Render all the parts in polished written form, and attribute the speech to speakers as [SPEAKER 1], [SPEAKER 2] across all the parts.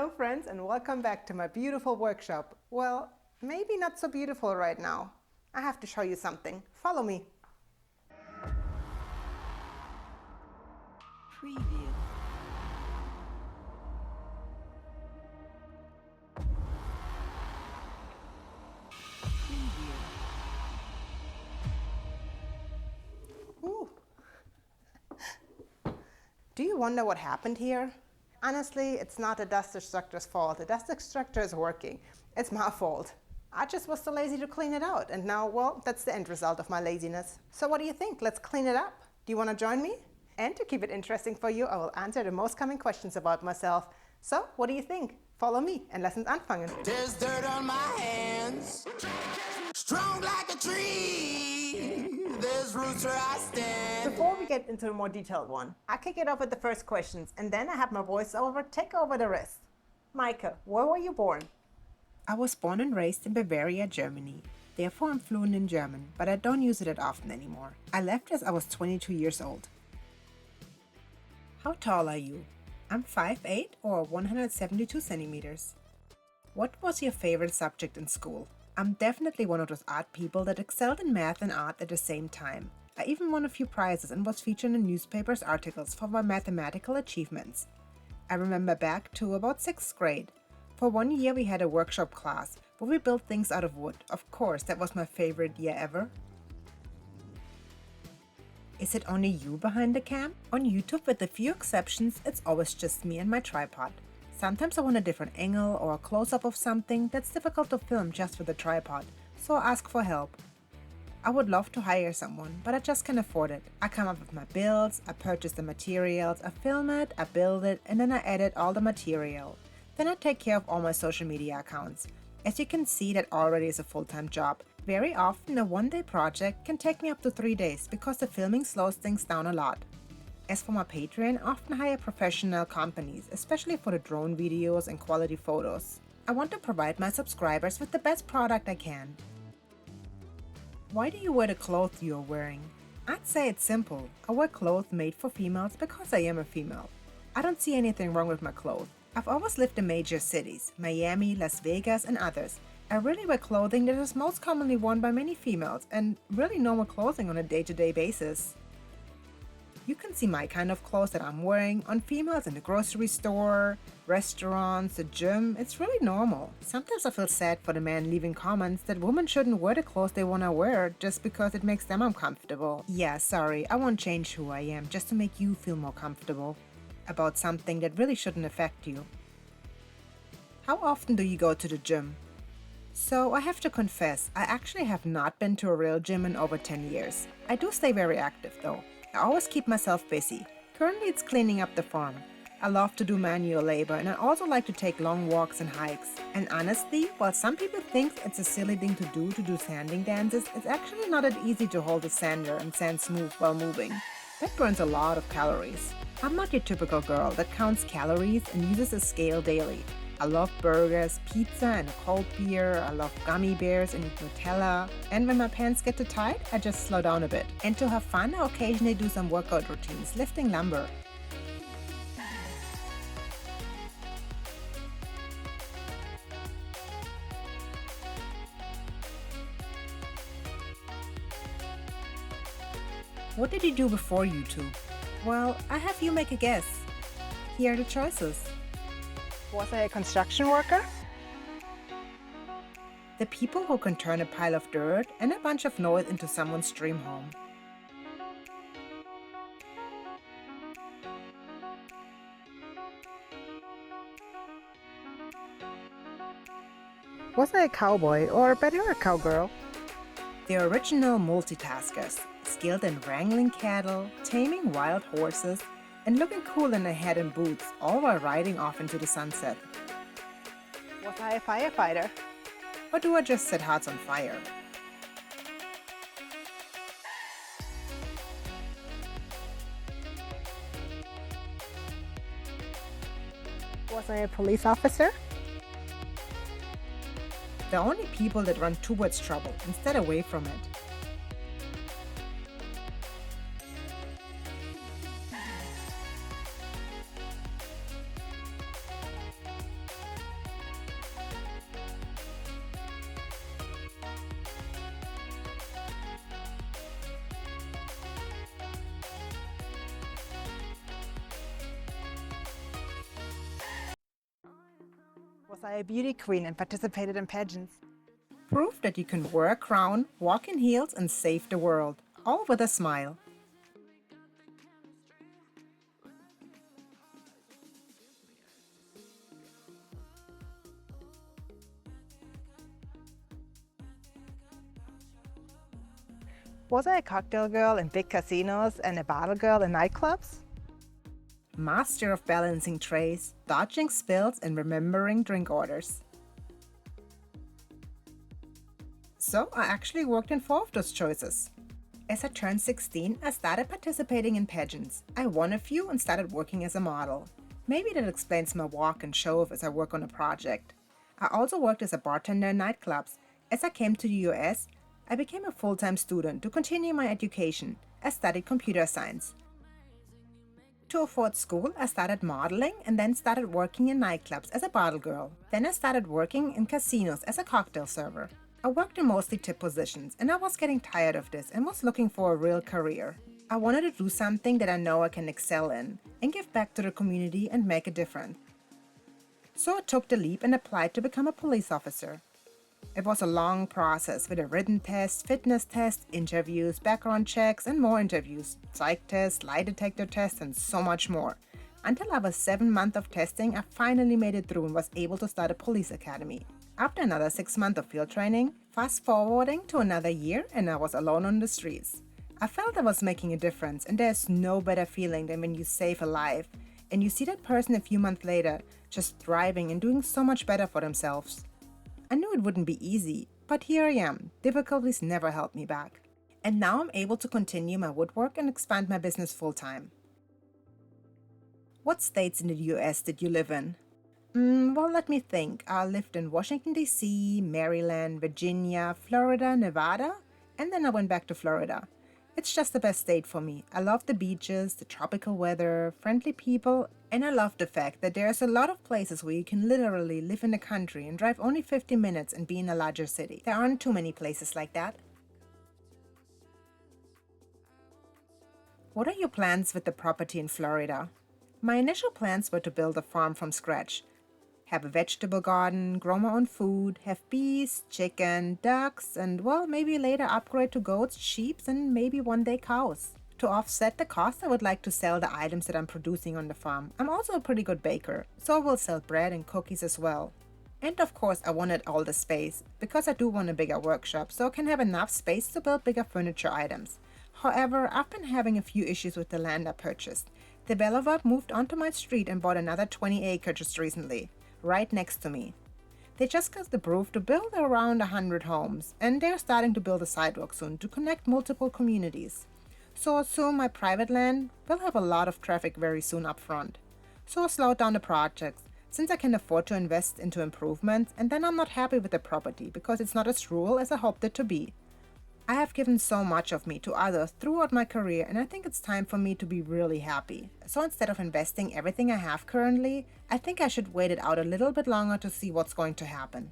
[SPEAKER 1] Hello friends and welcome back to my beautiful workshop. Well, maybe not so beautiful right now. I have to show you something. Follow me.
[SPEAKER 2] Preview. Preview.
[SPEAKER 1] Ooh. Do you wonder what happened here? Honestly, it's not the dust extractor's fault. The dust extractor is working. It's my fault. I just was so lazy to clean it out, and now, well, that's the end result of my laziness. So what do you think? Let's clean it up. Do you want to join me? And to keep it interesting for you, I will answer the most common questions about myself. So, what do you think? Follow me and lass uns anfangen.
[SPEAKER 3] There's dirt on my hands, strong like a tree. There's roots where I stand.
[SPEAKER 1] Before we get into the more detailed one, I kick it off with the first questions, and then I have my voiceover take over the rest. Meike, where were you born?
[SPEAKER 4] I was born and raised in Bavaria, Germany. Therefore, I'm fluent in German, but I don't use it that often anymore. I left as I was 22 years old. How tall are you? I'm 5'8" or 172 centimeters. What was your favorite subject in school? I'm definitely one of those art people that excelled in math and art at the same time. I even won a few prizes and was featured in newspapers' articles for my mathematical achievements. I remember back to about 6th grade. For 1 year we had a workshop class where we built things out of wood. Of course, that was my favorite year ever. Is it only you behind the cam? On YouTube, with a few exceptions, it's always just me and my tripod. Sometimes I want a different angle or a close-up of something that's difficult to film just with a tripod, so I ask for help. I would love to hire someone, but I just can't afford it. I come up with my builds, I purchase the materials, I film it, I build it, and then I edit all the material. Then I take care of all my social media accounts. As you can see, that already is a full-time job. Very often a one-day project can take me up to 3 days because the filming slows things down a lot. As for my Patreon, I often hire professional companies, especially for the drone videos and quality photos. I want to provide my subscribers with the best product I can. Why do you wear the clothes you are wearing? I'd say it's simple. I wear clothes made for females because I am a female. I don't see anything wrong with my clothes. I've always lived in major cities, Miami, Las Vegas, and others. I really wear clothing that is most commonly worn by many females and really normal clothing on a day-to-day basis. You can see my kind of clothes that I'm wearing on females in the grocery store, restaurants, the gym. It's really normal. Sometimes I feel sad for the men leaving comments that women shouldn't wear the clothes they want to wear just because it makes them uncomfortable. Yeah, sorry, I won't change who I am just to make you feel more comfortable about something that really shouldn't affect you. How often do you go to the gym? So I have to confess, I actually have not been to a real gym in over 10 years. I do stay very active though. I always keep myself busy. Currently it's cleaning up the farm. I love to do manual labor and I also like to take long walks and hikes. And honestly, while some people think it's a silly thing to do sanding dances, it's actually not that easy to hold a sander and sand smooth while moving. That burns a lot of calories. I'm not your typical girl that counts calories and uses a scale daily. I love burgers, pizza and a cold beer, I love gummy bears and eat Nutella. And when my pants get too tight, I just slow down a bit. And to have fun, I occasionally do some workout routines, lifting lumber. What did you do before YouTube? Well, I have you make a guess. Here are the choices.
[SPEAKER 1] Was I a construction worker?
[SPEAKER 4] The people who can turn a pile of dirt and a bunch of noise into someone's dream home.
[SPEAKER 1] Was I a cowboy or better a cowgirl?
[SPEAKER 4] The original multitaskers, skilled in wrangling cattle, taming wild horses, and looking cool in a hat and boots, all while riding off into the sunset.
[SPEAKER 1] Was I a firefighter?
[SPEAKER 4] Or do I just set hearts on fire?
[SPEAKER 1] Was I a police officer?
[SPEAKER 4] The only people that run towards trouble instead away from it.
[SPEAKER 1] Was I a beauty queen and participated in pageants?
[SPEAKER 4] Proof that you can wear a crown, walk in heels, and save the world, all with a smile.
[SPEAKER 1] Was I a cocktail girl in big casinos and a bottle girl in nightclubs?
[SPEAKER 4] Master of balancing trays, dodging spills, and remembering drink orders. So I actually worked in 4 of those choices. As I turned 16, I started participating in pageants. I won a few and started working as a model. Maybe that explains my walk and show off as I work on a project. I also worked as a bartender in nightclubs. As I came to the US, I became a full-time student to continue my education. I studied computer science. To afford school, I started modeling and then started working in nightclubs as a bottle girl. Then I started working in casinos as a cocktail server. I worked in mostly tip positions and I was getting tired of this and was looking for a real career. I wanted to do something that I know I can excel in and give back to the community and make a difference. So I took the leap and applied to become a police officer. It was a long process with a written test, fitness test, interviews, background checks, and more interviews, psych tests, lie detector tests, and so much more. Until I was 7 months of testing, I finally made it through and was able to start a police academy. After another 6 months of field training, fast forwarding to another year, and I was alone on the streets. I felt I was making a difference, and there's no better feeling than when you save a life, and you see that person a few months later just thriving and doing so much better for themselves. I knew it wouldn't be easy, but here I am. Difficulties never held me back. And now I'm able to continue my woodwork and expand my business full-time. What states in the US did you live in? Well, let me think. I lived in Washington, D.C., Maryland, Virginia, Florida, Nevada, and then I went back to Florida. It's just the best state for me. I love the beaches, the tropical weather, friendly people, and I love the fact that there's a lot of places where you can literally live in the country and drive only 50 minutes and be in a larger city. There aren't too many places like that. What are your plans with the property in Florida? My initial plans were to build a farm from scratch. Have a vegetable garden, grow my own food, have bees, chicken, ducks, and well, maybe later upgrade to goats, sheep, and maybe one day cows. To offset the cost, I would like to sell the items that I'm producing on the farm. I'm also a pretty good baker, so I will sell bread and cookies as well. And of course, I wanted all the space, because I do want a bigger workshop, so I can have enough space to build bigger furniture items. However, I've been having a few issues with the land I purchased. The developer moved onto my street and bought another 20 acres just recently, right next to me. They just got approved to build around 100 homes, and they're starting to build a sidewalk soon to connect multiple communities. So I assume my private land will have a lot of traffic very soon up front. So I slowed down the projects, since I can afford to invest into improvements, and then I'm not happy with the property because it's not as rural as I hoped it to be. I have given so much of me to others throughout my career, and I think it's time for me to be really happy. So instead of investing everything I have currently, I think I should wait it out a little bit longer to see what's going to happen.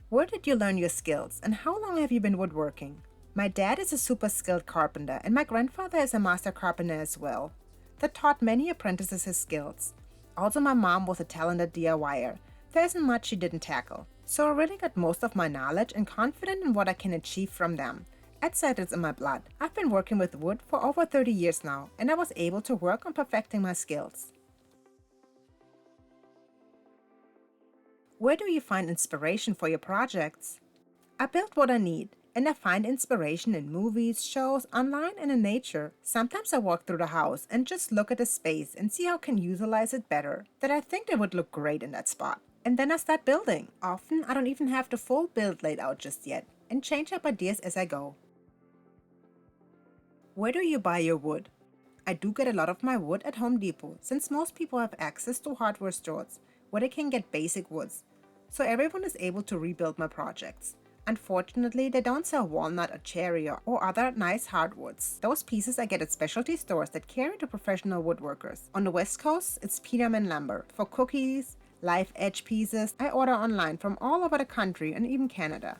[SPEAKER 4] Where did you learn your skills, and how long have you been woodworking? My dad is a super skilled carpenter, and my grandfather is a master carpenter as well. That taught many apprentices his skills. Also, my mom was a talented DIYer. There isn't much she didn't tackle. So I really got most of my knowledge and confident in what I can achieve from them. I'd say it's in my blood. I've been working with wood for over 30 years now, and I was able to work on perfecting my skills. Where do you find inspiration for your projects? I build what I need, and I find inspiration in movies, shows, online, and in nature. Sometimes I walk through the house and just look at the space and see how I can utilize it better, that I think it would look great in that spot. And then I start building. Often I don't even have the full build laid out just yet, and change up ideas as I go. Where do you buy your wood? I do get a lot of my wood at Home Depot, since most people have access to hardware stores where they can get basic woods, so everyone is able to rebuild my projects. Unfortunately, they don't sell walnut or cherry or other nice hardwoods. Those pieces I get at specialty stores that carry to professional woodworkers. On the West Coast, it's Peterman Lumber. For cookies, live edge pieces, I order online from all over the country and even Canada.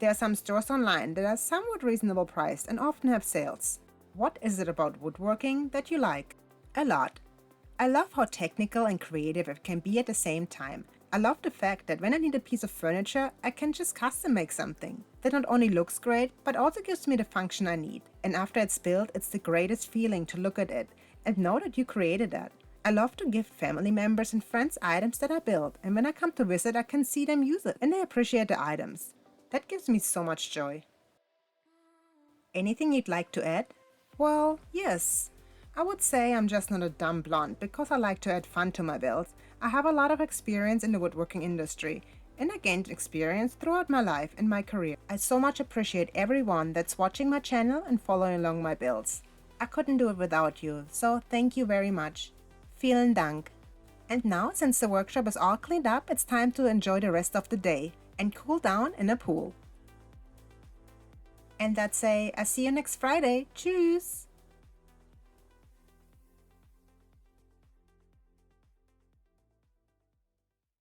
[SPEAKER 4] There are some stores online that are somewhat reasonable priced and often have sales. What is it about woodworking that you like? A lot. I love how technical and creative it can be at the same time. I love the fact that when I need a piece of furniture, I can just custom make something that not only looks great, but also gives me the function I need. And after it's built, it's the greatest feeling to look at it and know that you created that. I love to gift family members and friends items that I built, and when I come to visit, I can see them use it and they appreciate the items. That gives me so much joy. Anything you'd like to add? Well, yes. I would say I'm just not a dumb blonde because I like to add fun to my builds. I have a lot of experience in the woodworking industry, and I gained experience throughout my life and my career. I so much appreciate everyone that's watching my channel and following along my builds. I couldn't do it without you, so thank you very much. Vielen Dank. And now, since the workshop is all cleaned up, it's time to enjoy the rest of the day and cool down in a pool. And that's I see you next Friday. Tschüss!